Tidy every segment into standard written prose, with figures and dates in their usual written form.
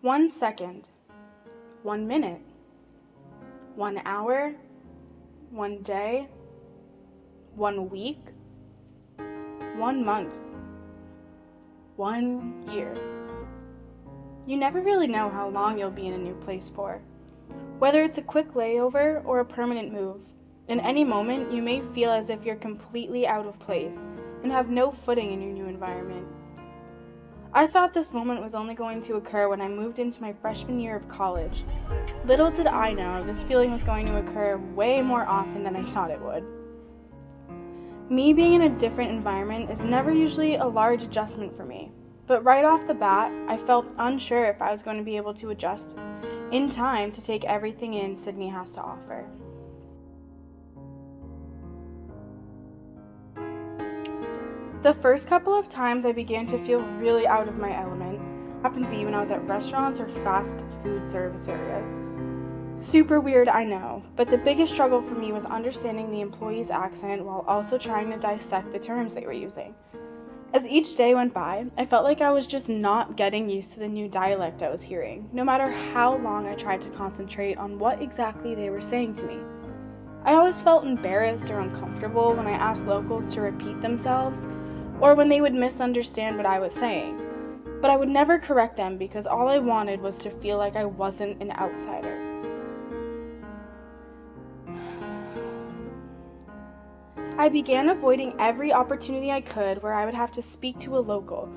1 second, 1 minute, 1 hour, 1 day, 1 week, 1 month, 1 year. You never really know how long you'll be in a new place for. Whether it's a quick layover or a permanent move, in any moment you may feel as if you're completely out of place and have no footing in your new environment. I thought this moment was only going to occur when I moved into my freshman year of college. Little did I know this feeling was going to occur way more often than I thought it would. Me being in a different environment is never usually a large adjustment for me, but right off the bat, I felt unsure if I was going to be able to adjust in time to take everything in Sydney has to offer. The first couple of times I began to feel really out of my element happened to be when I was at restaurants or fast food service areas. Super weird, I know, but the biggest struggle for me was understanding the employee's accent while also trying to dissect the terms they were using. As each day went by, I felt like I was just not getting used to the new dialect I was hearing, no matter how long I tried to concentrate on what exactly they were saying to me. I always felt embarrassed or uncomfortable when I asked locals to repeat themselves, or when they would misunderstand what I was saying. But I would never correct them because all I wanted was to feel like I wasn't an outsider. I began avoiding every opportunity I could where I would have to speak to a local.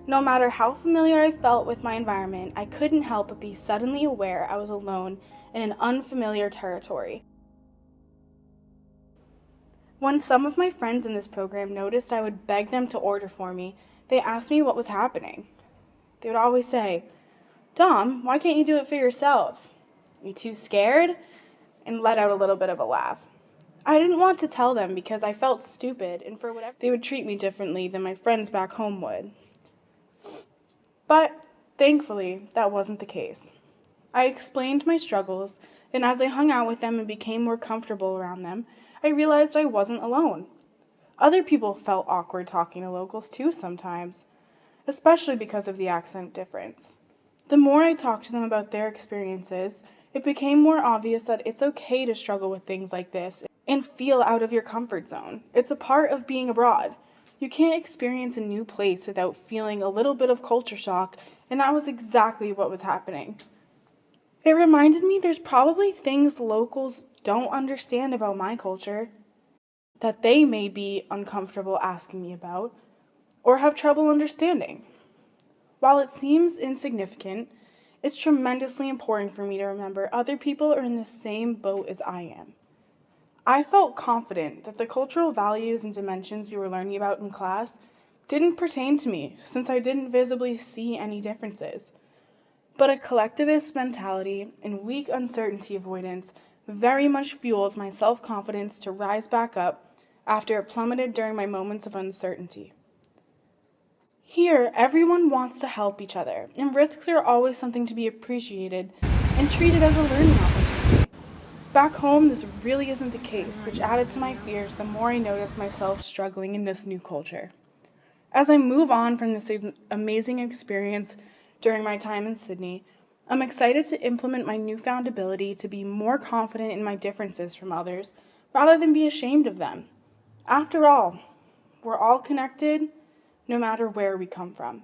No matter how familiar I felt with my environment, I couldn't help but be suddenly aware I was alone in an unfamiliar territory. When some of my friends in this program noticed I would beg them to order for me, they asked me what was happening. They would always say, "Dom, why can't you do it for yourself? Are you too scared?" and let out a little bit of a laugh. I didn't want to tell them because I felt stupid, and for whatever they would treat me differently than my friends back home would. But thankfully, that wasn't the case. I explained my struggles, and as I hung out with them and became more comfortable around them, I realized I wasn't alone. Other people felt awkward talking to locals too sometimes, especially because of the accent difference. The more I talked to them about their experiences, it became more obvious that it's okay to struggle with things like this and feel out of your comfort zone. It's a part of being abroad. You can't experience a new place without feeling a little bit of culture shock, and that was exactly what was happening. It reminded me there's probably things locals don't understand about my culture that they may be uncomfortable asking me about or have trouble understanding. While it seems insignificant, it's tremendously important for me to remember other people are in the same boat as I am. I felt confident that the cultural values and dimensions we were learning about in class didn't pertain to me since I didn't visibly see any differences. But a collectivist mentality and weak uncertainty avoidance very much fueled my self-confidence to rise back up after it plummeted during my moments of uncertainty. Here, everyone wants to help each other, and risks are always something to be appreciated and treated as a learning opportunity. Back home, this really isn't the case, which added to my fears the more I noticed myself struggling in this new culture. As I move on from this amazing experience during my time in Sydney, I'm excited to implement my newfound ability to be more confident in my differences from others rather than be ashamed of them. After all, we're all connected no matter where we come from.